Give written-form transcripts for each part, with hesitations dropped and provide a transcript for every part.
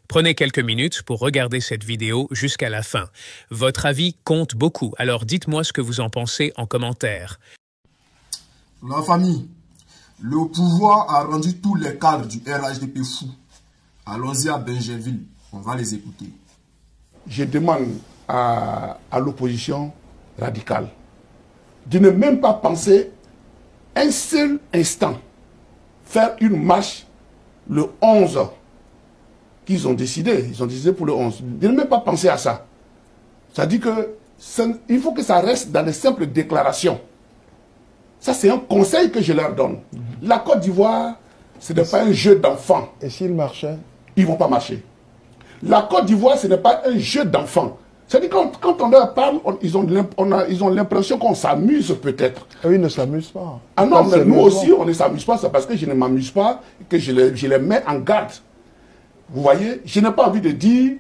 Prenez quelques minutes pour regarder cette vidéo jusqu'à la fin. Votre avis compte beaucoup, alors dites-moi ce que vous en pensez en commentaire. La famille, le pouvoir a rendu tous les cadres du RHDP fous. Allons-y à Benjerville, on va les écouter. Je demande à l'opposition radicale de ne même pas penser un seul instant faire une marche le 11 qu'ils ont décidé. Ils ont décidé pour le 11. De ne même pas penser à ça. Ça dit que il faut que ça reste dans les simples déclarations. Ça, c'est un conseil que je leur donne. La Côte d'Ivoire, ce n'est pas un jeu d'enfants. Et s'ils marchaient? Ils ne vont pas marcher. La Côte d'Ivoire, ce n'est pas un jeu d'enfants. C'est-à-dire quand on leur parle, ils ont l'impression qu'on s'amuse peut-être. Eux, ils ne s'amusent pas. Ah non, mais nous aussi, on ne s'amuse pas. C'est parce que je ne m'amuse pas que je les mets en garde. Vous voyez, je n'ai pas envie de dire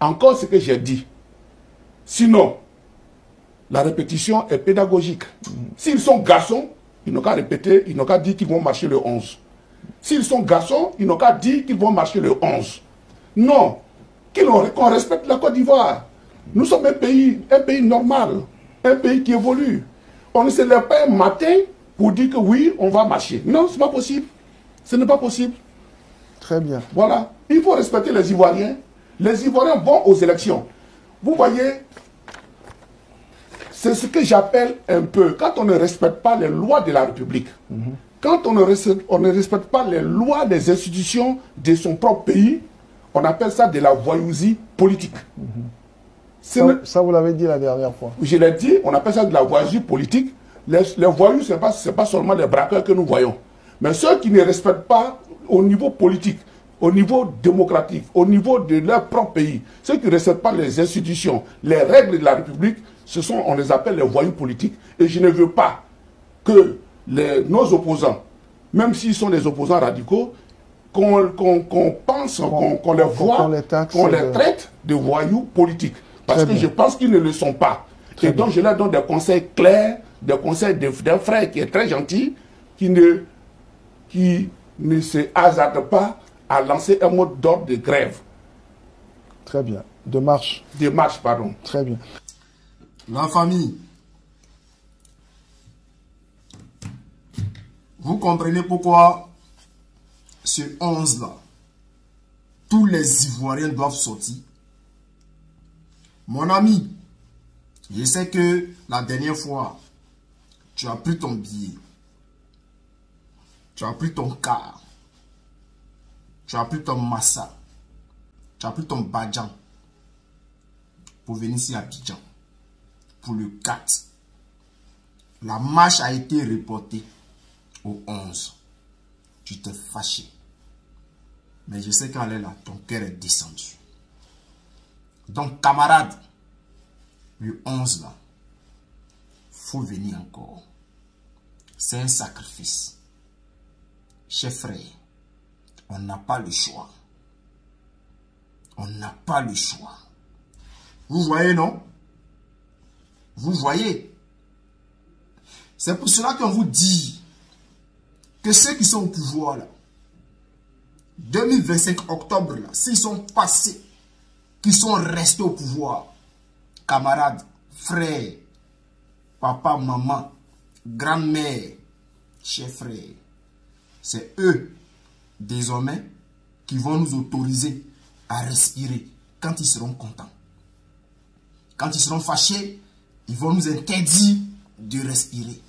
encore ce que j'ai dit. Sinon, la répétition est pédagogique. S'ils sont garçons, ils n'ont qu'à répéter, ils n'ont qu'à dire qu'ils vont marcher le 11. S'ils sont garçons, ils n'ont qu'à dire qu'ils vont marcher le 11. Non, qu'on respecte la Côte d'Ivoire. Nous sommes un pays normal, un pays qui évolue. On ne se lève pas un matin pour dire que oui, on va marcher. Non, ce n'est pas possible. Ce n'est pas possible. Très bien. Voilà. Il faut respecter les Ivoiriens. Les Ivoiriens vont aux élections. Vous voyez, c'est ce que j'appelle un peu, quand on ne respecte pas les lois de la République, quand on ne respecte pas les lois des institutions de son propre pays, on appelle ça de la voyousie politique. Ça, vous l'avez dit la dernière fois. Je l'ai dit, on appelle ça de la voyousie politique. Les voyous, ce n'est pas seulement les braqueurs que nous voyons. Mais ceux qui ne respectent pas au niveau politique, au niveau démocratique, au niveau de leur propre pays, ceux qui ne respectent pas les institutions, les règles de la République, on les appelle les voyous politiques. Et je ne veux pas que nos opposants, même s'ils sont des opposants radicaux, qu'on pense, qu'on les voit, qu'on les traite de voyous politiques. Parce que je pense qu'ils ne le sont pas. Et donc je leur donne des conseils clairs, des conseils d'un frère qui est très gentil, qui ne se hasarde pas à lancer un mot d'ordre de grève. Très bien. De marche. De marche, pardon. Très bien. La famille, vous comprenez pourquoi ce 11-là, tous les Ivoiriens doivent sortir. Mon ami, je sais que la dernière fois, tu as pris ton billet, tu as pris ton car, tu as pris ton massa, tu as pris ton badjan pour venir ici à Abidjan. Pour le 4. La marche a été reportée au 11. Tu t'es fâché. Mais je sais qu'en là, ton cœur est descendu. Donc, camarade, le 11 là, faut venir encore. C'est un sacrifice. Chers frères, on n'a pas le choix. On n'a pas le choix. Vous voyez, non? Vous voyez? C'est pour cela qu'on vous dit que ceux qui sont au pouvoir là, 2025 octobre là, s'ils sont passés, qui sont restés au pouvoir, camarades, frères, papa, maman, grand-mère, chers frères, c'est eux, désormais, qui vont nous autoriser à respirer quand ils seront contents. Quand ils seront fâchés, ils vont nous interdire de respirer.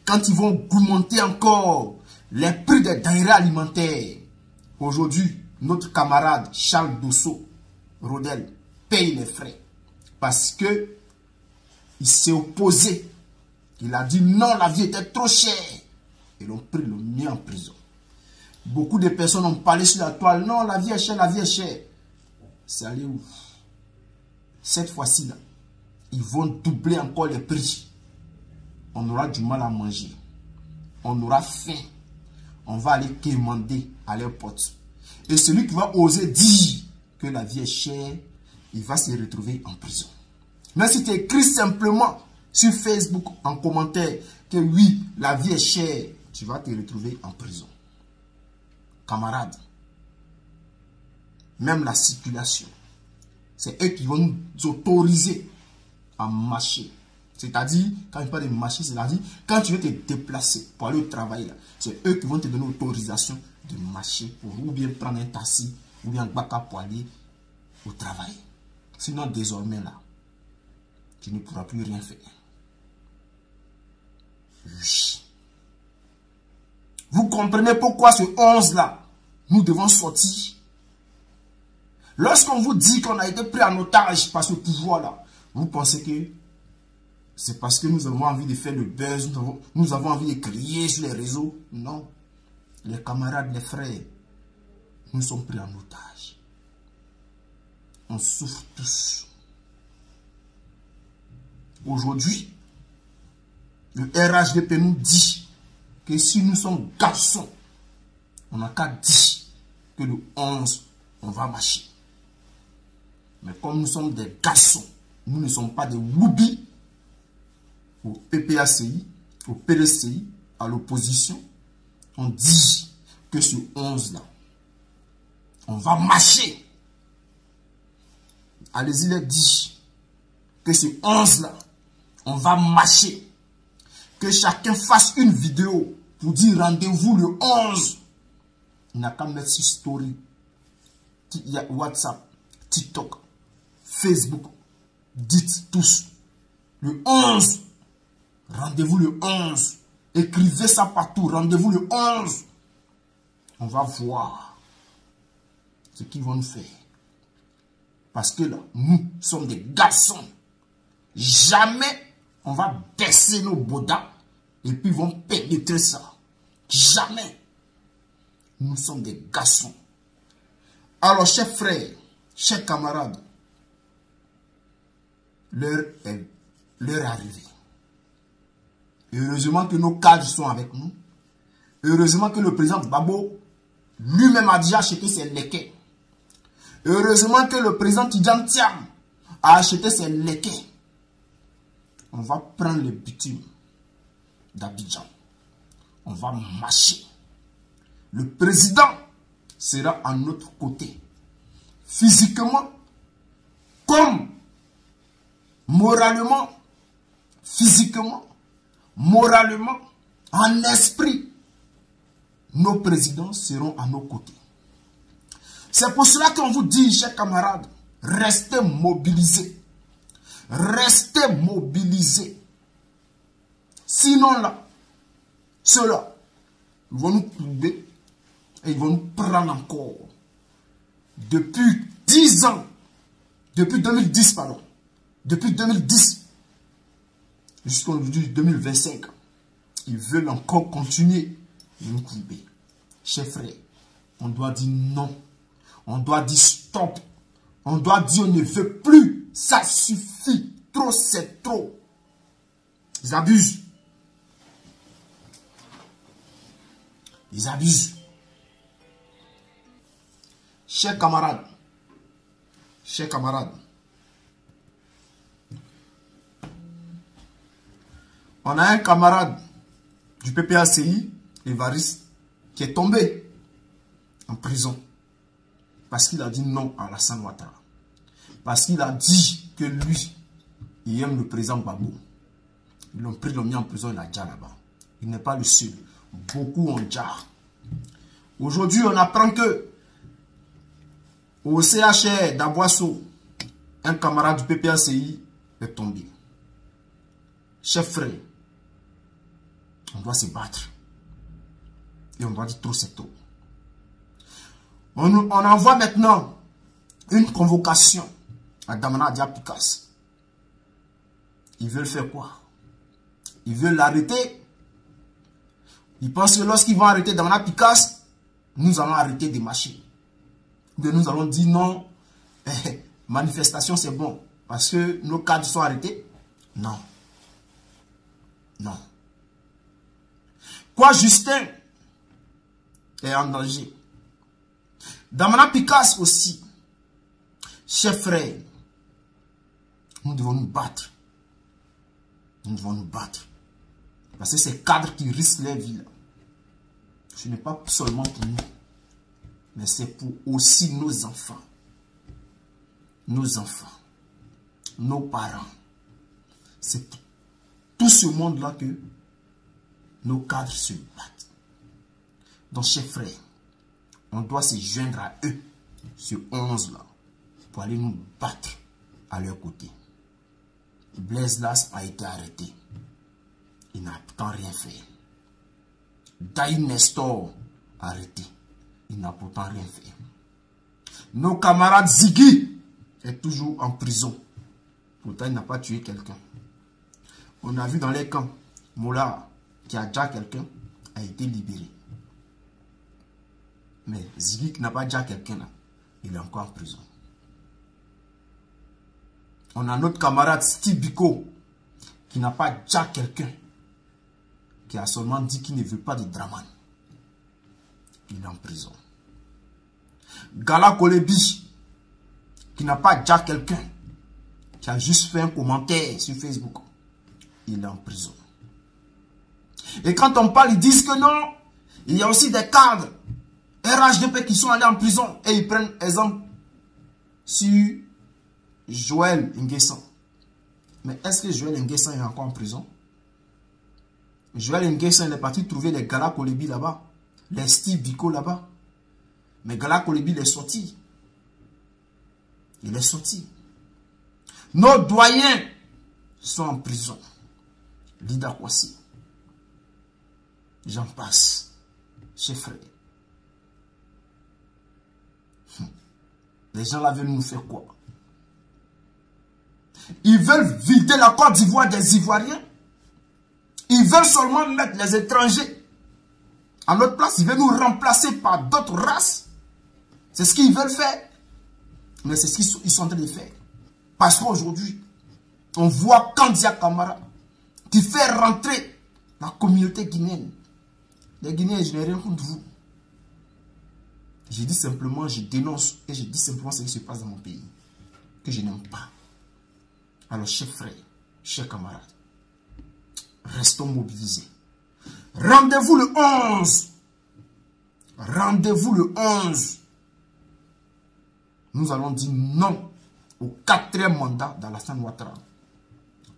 Quand ils vont augmenter encore les prix des denrées alimentaires, aujourd'hui, notre camarade Charles Dosso, Rodel, paye les frais. Parce que il s'est opposé. Il a dit non, la vie était trop chère. Et l'ont pris, l'ont mis en prison. Beaucoup de personnes ont parlé sur la toile. Non, la vie est chère, la vie est chère. C'est allé où? Cette fois-ci, là, ils vont doubler encore les prix. On aura du mal à manger. On aura faim. On va aller quémander à leur porte. Et celui qui va oser dire que la vie est chère, il va se retrouver en prison. Mais si tu écris simplement sur Facebook en commentaire que oui, la vie est chère, tu vas te retrouver en prison. Camarade, même la circulation. C'est eux qui vont nous autoriser à marcher. C'est-à-dire, quand je parle de marcher, c'est-à-dire, quand tu veux te déplacer pour aller au travail, c'est eux qui vont te donner l'autorisation de marcher pour ou bien prendre un taxi ou bien un baka pour aller au travail. Sinon, désormais, là, tu ne pourras plus rien faire. Oui. Vous comprenez pourquoi ce 11-là, nous devons sortir. Lorsqu'on vous dit qu'on a été pris en otage par ce pouvoir-là, vous pensez que c'est parce que nous avons envie de faire le buzz, nous avons envie de crier sur les réseaux. Non. Les camarades, les frères, nous sommes pris en otage. On souffre tous. Aujourd'hui, le RHDP nous dit que si nous sommes garçons, on n'a qu'à dire que le 11, on va marcher. Mais comme nous sommes des garçons, nous ne sommes pas des woubis au PPACI, au PDCI, à l'opposition. On dit que ce 11-là, on va marcher. Allez-y les dire que ce 11-là, on va marcher. Que chacun fasse une vidéo pour dire rendez-vous le 11. Il n'a qu'à mettre sur story, WhatsApp, TikTok, Facebook. Dites tous le 11. Rendez-vous le 11. Écrivez ça partout. Rendez-vous le 11. On va voir ce qu'ils vont nous faire. Parce que là, nous sommes des garçons. Jamais on va baisser nos bodas et puis ils vont pénétrer ça. Jamais. Nous sommes des garçons. Alors, chers frères, chers camarades, l'heure est arrivée. Heureusement que nos cadres sont avec nous. Heureusement que le président Babo lui-même a déjà acheté ses lequets. Heureusement que le président Tidjane Thiam a acheté ses lequets. On va prendre le bitume d'Abidjan. On va marcher. Le président sera à notre côté. Physiquement, comme moralement, physiquement, moralement, en esprit, nos présidents seront à nos côtés. C'est pour cela qu'on vous dit, chers camarades, restez mobilisés. Restez mobilisés. Sinon là, ceux-là, ils vont nous trouver et ils vont nous prendre encore. Depuis 10 ans, depuis 2010, pardon, depuis 2010, jusqu'aujourd'hui 2025, ils veulent encore continuer de nous couper. Chers frères, on doit dire non. On doit dire stop. On doit dire on ne veut plus. Ça suffit. Trop, c'est trop. Ils abusent. Ils abusent. Chers camarades, on a un camarade du PPACI, Évariste, qui est tombé en prison parce qu'il a dit non à Alassane Ouattara. Parce qu'il a dit que lui, il aime le président Gbagbo. Ils l'ont pris, ils l'ont mis en prison, il a déjà là-bas. Il n'est pas le seul. Beaucoup ont déjà. Aujourd'hui, on apprend que au CHR d'Aboisseau, un camarade du PPACI est tombé. Chers frères, on doit se battre. Et on doit dire trop, c'est trop. On envoie maintenant une convocation à Damana Diapikas. Ils veulent faire quoi? Ils veulent l'arrêter. Ils pensent que lorsqu'ils vont arrêter Damana Pikas, nous allons arrêter de marcher. Nous allons dire non, manifestation c'est bon, parce que nos cadres sont arrêtés. Non. Non. Quoi, Justin est en danger. Damana Pikas aussi. Chers frères, nous devons nous battre. Nous devons nous battre. Parce que ces cadres qui risquent leur vie, ce n'est pas seulement pour nous. mais c'est pour aussi nos enfants, nos parents. C'est pour tout ce monde-là que nos cadres se battent. Donc, chers frères, on doit se joindre à eux, ce 11-là, pour aller nous battre à leur côté. Blaise Las a été arrêté. Il n'a pourtant rien fait. Daï Nestor arrêté. Il n'a pourtant rien fait. Nos camarades Ziggy est toujours en prison. Pourtant, il n'a pas tué quelqu'un. On a vu dans les camps, Mola, qui a déjà quelqu'un, a été libéré. Mais Ziggy qui n'a pas déjà quelqu'un là, il est encore en prison. On a notre camarade Steve Biko, qui n'a pas déjà quelqu'un, qui a seulement dit qu'il ne veut pas de Draman. Il est en prison. Gala Kolebi, qui n'a pas déjà quelqu'un, qui a juste fait un commentaire sur Facebook, il est en prison. Et quand on parle, ils disent que non, il y a aussi des cadres RHDP qui sont allés en prison et ils prennent exemple sur Joël Nguessan. Mais est-ce que Joël Nguessan est encore en prison? Joël Nguessan est parti trouver les Gala Kolebi là-bas, les Steve Biko là-bas. Mais Gala Kolebi il est sorti. Il est sorti. Nos doyens sont en prison. Lida Kwasi. J'en passe. Chers frères. Les gens là veulent nous faire quoi? Ils veulent vider la Côte d'Ivoire des Ivoiriens. Ils veulent seulement mettre les étrangers à notre place. Ils veulent nous remplacer par d'autres races. C'est ce qu'ils veulent faire. Mais c'est ce qu'ils sont en train de faire. Parce qu'aujourd'hui, on voit Kandia Kamara qui fait rentrer la communauté guinéenne. Les Guinéens, je n'ai rien contre vous. Je dis simplement, je dénonce et je dis simplement ce qui se passe dans mon pays. Que je n'aime pas. Alors, chers frères, chers camarades, restons mobilisés. Rendez-vous le 11. Rendez-vous le 11. Nous allons dire non au 4e mandat d'Alassane Ouattara.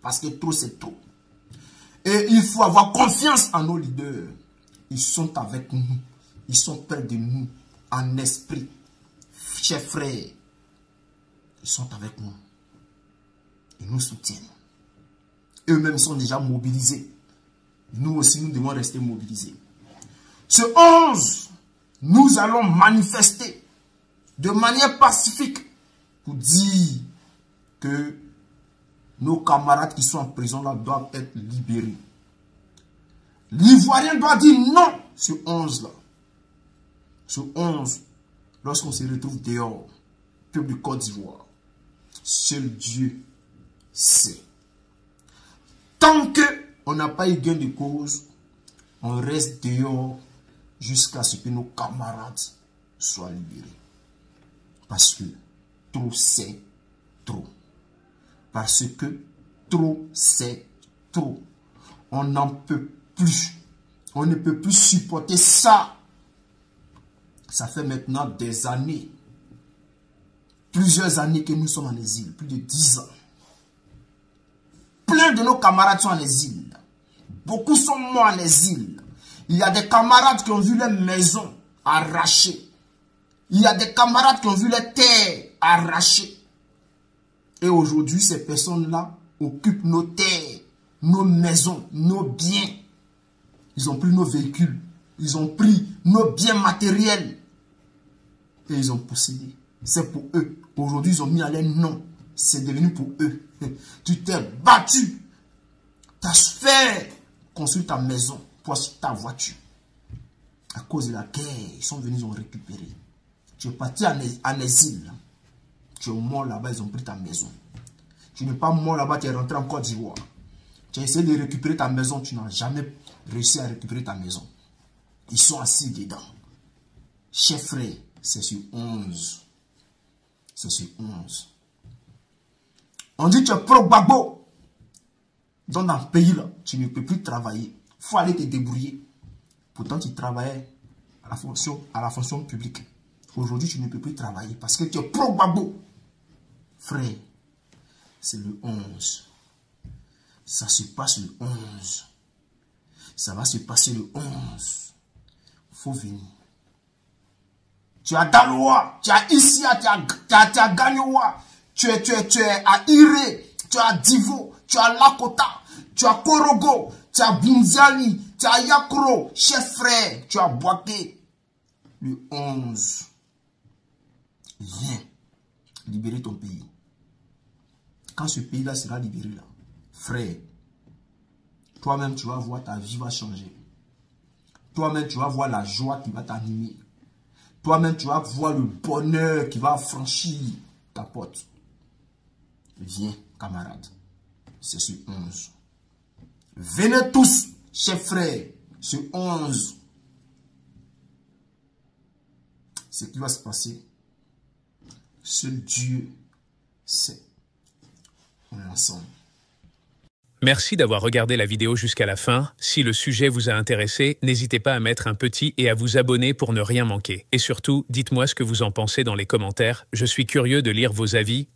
Parce que trop, c'est trop. Et il faut avoir confiance en nos leaders. Ils sont avec nous. Ils sont près de nous. En esprit. Chers frères. Ils sont avec nous. Ils nous soutiennent. Eux-mêmes sont déjà mobilisés. Nous aussi, nous devons rester mobilisés. Ce 11, nous allons manifester de manière pacifique pour dire que nos camarades qui sont en prison là doivent être libérés. L'Ivoirien doit dire non ce 11 là. Ce 11, lorsqu'on se retrouve dehors, peuple de Côte d'Ivoire, seul Dieu sait. Tant qu'on n'a pas eu gain de cause, on reste dehors jusqu'à ce que nos camarades soient libérés. Parce que trop c'est trop. Parce que trop c'est trop. On n'en peut plus. On ne peut plus supporter ça. Ça fait maintenant des années. Plusieurs années que nous sommes en exil. Plus de 10 ans. Plein de nos camarades sont en exil. Beaucoup sont morts en exil. Il y a des camarades qui ont vu leurs maisons arrachées. Il y a des camarades qui ont vu les terres arrachées. Et aujourd'hui, ces personnes-là occupent nos terres, nos maisons, nos biens. Ils ont pris nos véhicules. Ils ont pris nos biens matériels. Et ils ont possédé. C'est pour eux. Aujourd'hui, ils ont mis à leur nom. C'est devenu pour eux. Tu t'es battu. Tu as fait construire ta maison pour acheter ta voiture. À cause de la guerre, ils sont venus, ils ont récupéré. Tu es parti en exil. Tu es mort là-bas, ils ont pris ta maison. Tu n'es pas mort là-bas, tu es rentré en Côte d'Ivoire. Tu as essayé de récupérer ta maison, tu n'as jamais réussi à récupérer ta maison. Ils sont assis dedans. Chers frères, c'est sur 11. C'est sur 11. On dit que tu es pro-Gbagbo. Dans un pays là, tu ne peux plus travailler. Il faut aller te débrouiller. Pourtant, tu travaillais à la fonction publique. Aujourd'hui, tu ne peux plus travailler parce que tu es pro-babo. Frère, c'est le 11. Ça se passe le 11. Ça va se passer le 11. Faut venir. Tu as Daloa, tu as Issia, tu as Gagnoa, tu es à Iré, tu as Divo, tu as Lakota, tu as Korogo, tu as Bunzani, tu as Yakro, chef frère, tu as Boaké. Le 11. Viens libérer ton pays. Quand ce pays-là sera libéré, là, frère, toi-même, tu vas voir ta vie va changer. Toi-même, tu vas voir la joie qui va t'animer. Toi-même, tu vas voir le bonheur qui va franchir ta porte. Viens, camarade. C'est ce 11. Venez tous, chers frères, ce 11. Ce qui va se passer, seul Dieu sait. On est ensemble. Merci d'avoir regardé la vidéo jusqu'à la fin. Si le sujet vous a intéressé, n'hésitez pas à mettre un petit et à vous abonner pour ne rien manquer. Et surtout, dites-moi ce que vous en pensez dans les commentaires. Je suis curieux de lire vos avis.